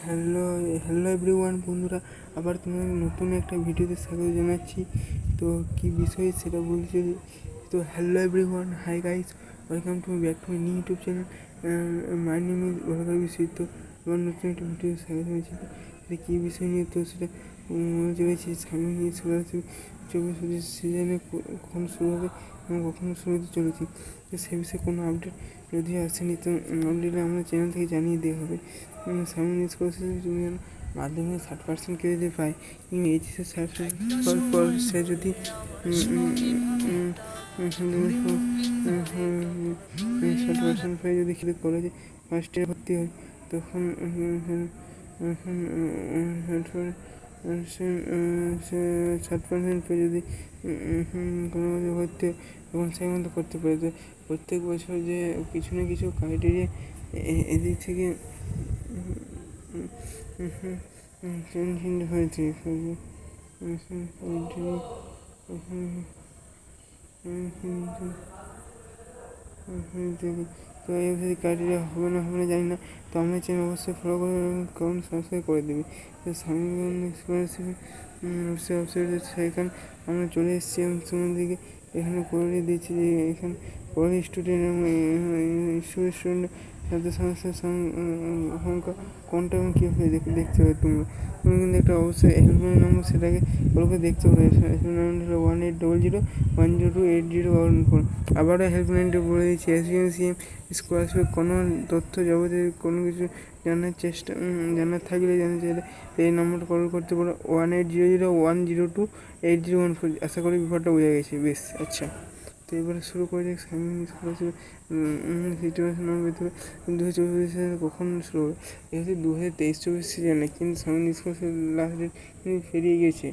Hello hello everyone বন্ধুরা, আবার তোমাদের নতুন একটা ভিডিওতে স্বাগত জানাচ্ছি। তো কী বিষয় সেটা বলছি। তো hello everyone, hi guys, welcome to back to my new YouTube channel. My name is ওলকার বিষয়। তো আমার নতুন একটা ভিডিও স্বাগত জানাচ্ছি। সেটা কী বিষয় নিয়ে, তো সেটা চলেছি সামনে নিয়ে স্কলারশিপ 24-25 সিজনে কখন শুরু হবে এবং কখন শুরু হতে চলেছি। তো সে বিষয়ে কোনো আপডেট যদি আসেনি, তো আপডেটে আমাদের চ্যানেল থেকে জানিয়ে দেওয়া হবে। সামনে স্কলারশিপ মাধ্যমিকে 60% কেউ যদি পায়, এইচএসে 60% পর সে যদি 60% পাই, যদি কলেজে ফার্স্ট ইয়ার ভর্তি হয়, তখন 60% পেয়ে যদি কোনো কাজে ভর্তি হয়, তখন সে মতো করতে পারে। তো প্রত্যেক বছর যে কিছু না কিছু ক্রাইটেরিয়া এদিক থেকে চেঞ্জ হয়েছে। তো এই ক্রাইটেরিয়া হবে না জানি না। তো আমার চ্যানেল অবশ্যই ফলো করে এবং কমেন্ট সাবস্ক্রাইব করে দেবে। তো সামনে স্কলারশিপে সেখানে আমরা চলে এসেছি এবং তোমার দিকে এখানে করে দিয়েছি যে এখানে পড়ে স্টুডেন্ট এবং স্টুডেন্ট সাথে সমস্যার সংখ্যা কোনটা এবং কীভাবে দেখতে হবে। তুমি কিন্তু একটা অবশ্যই হেল্পলাইন নম্বর, সেটাকে ওকে দেখতে হবে। হেল্পলাইন নম্বর হলো 1800-102-8014। আবারও হেল্পলাইনটা বলে দিচ্ছি, SBMCM স্কলারশিপের কোনো তথ্য যাবতীয় কোনো কিছু জানার থাকলে জানতে চাইলে এই নম্বরটা কল করতে পারো, 1800-102-8014। আশা করি ব্যাপারটা বোঝা গেছে। বেশ, আচ্ছা, তো এবারে শুরু করে যাক। সামনে স্কলারশিপ সিচুয়েশন ভিতরে 2024 সালে কখন শুরু হবে? যেহেতু 2023-24 সিজনে, কিন্তু সামনে স্কলারশিপ লাস্ট ডেট পেরিয়ে গেছে।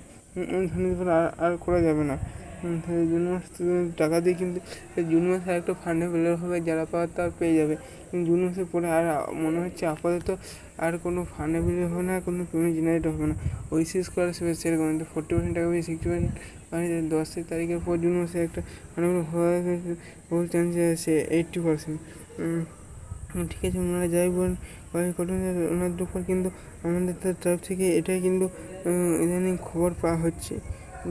আর করা যাবে না। জুন মাস টাকা দিয়ে, কিন্তু জুন মাসে একটা ফান্ড অ্যাভেলেবল হবে, যারা পাওয়ার তার পেয়ে যাবে। কিন্তু জুন মাসের পরে আর মনে হচ্ছে আপাতত আর কোনো ফান্ড অ্যাভেলেবল হবে না, কোনো পেমেন্ট জেনারেট হবে না। ওইসি স্কলারশিপে সেরকম 40% টাকা পেয়ে 60% 10 তারিখের পর জুন মাসে একটা অনেকগুলো হওয়ার চান্স আছে 80%। ঠিক আছে, ওনারা যাই বলেন ওনাদের উপর, কিন্তু আমাদের তরফ থেকে এটাই কিন্তু ইদানিং খবর পাওয়া হচ্ছে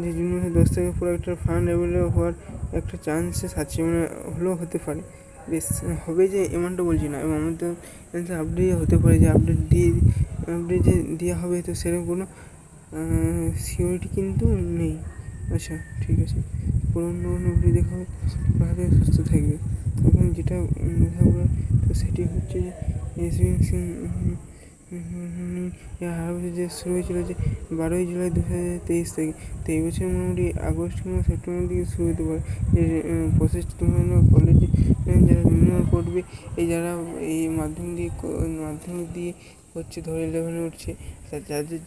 যে জুন মাসে 10 তারিখের পর একটা ফান্ড অ্যাভেলেবল হওয়ার একটা চান্সেস আছে, মানে হলেও হতে পারে। বেশ, হবে যে এমনটা বলছি না, এবং আমাদের আপডেট হতে পারে যে আপডেট যে দেওয়া হবে, তো সেরকম কোনো সিওরিটি কিন্তু নেই। আচ্ছা, ঠিক আছে, পুরনো আপডেট দেখা হবে, ভালো সুস্থ থাকবে। এখন যেটা বোঝা, তো সেটি হচ্ছে যে যে শুরু হয়েছিল যে 12ই জুলাই 2023 থেকে। তো এই বছর মোটামুটি আগস্ট কিংবা সেপ্টেম্বর দিকে শুরু হতে পারে। প্রসেসটা তোমার কলেজে যারা রিনিউয়াল করবে, যারা এই মাধ্যমিক দিয়ে হচ্ছে, ধরে 11-এ উঠছে,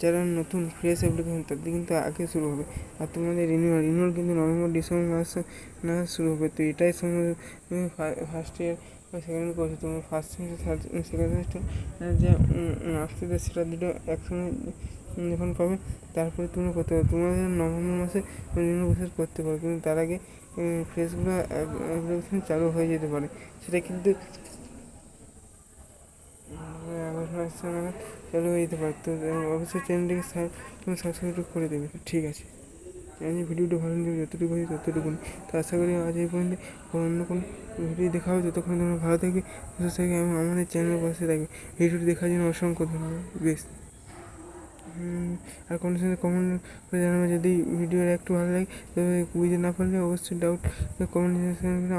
যারা নতুন ফ্রেশ অ্যাপ্লিকেশন, তাদের কিন্তু আগে শুরু হবে। আর তোমাদের রিনিউয়াল কিন্তু নভেম্বর-ডিসেম্বর মাসে শুরু হবে। তো এটাই সময় ফার্স্ট ইয়ার বা সেকেন্ড কোর্স, তোমার ফার্স্ট সেমিস্টার সেকেন্ড সেমিস্টার যে আসতে দেয়, সেটা দুটো একসঙ্গে যখন পাবে, তারপরে তুমি করতে পারো। তোমাদের নভেম্বর মাসে বিভিন্ন প্রসেস করতে পারো, কিন্তু তার আগে ফ্রেশগুলো অ্যাপ্লিকেশন চালু হয়ে যেতে পারে। সেটা কিন্তু আগস্ট মাসে নাগাদ চালু হয়ে যেতে পারে। তো অবশ্যই চ্যানেলটিকে তুমি সাবস্ক্রাইব করে দেবে। ঠিক আছে, আমি ভিডিওটা ভালো লাগবে, যতটুকু হয় ততটুকু। তো আশা করি আজ এই পর্যন্ত অন্য কোনো ভিডিও দেখা হবে। ততক্ষণ তোমরা ভালো থাকবে, সুস্থ থাকবে এবং আমাদের চ্যানেলের পাশে থাকবে। ভিডিওটি দেখার জন্য অসংখ্য ধন্যবাদ। বেশ, আর কোনো সময় কমেন্ট করে জানাবে যদি ভিডিওটা একটু ভালো লাগে। তবে বুঝতে না পারলে অবশ্যই ডাউট কমেন্ট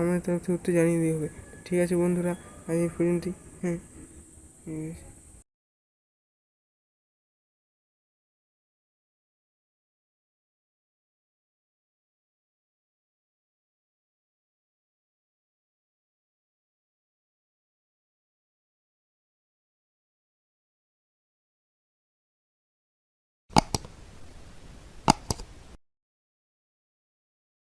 আমাদের তরফ থেকে উত্তর জানিয়ে দিয়ে হবে। ঠিক আছে বন্ধুরা, আজ এই পর্যন্তই। হ্যাঁ।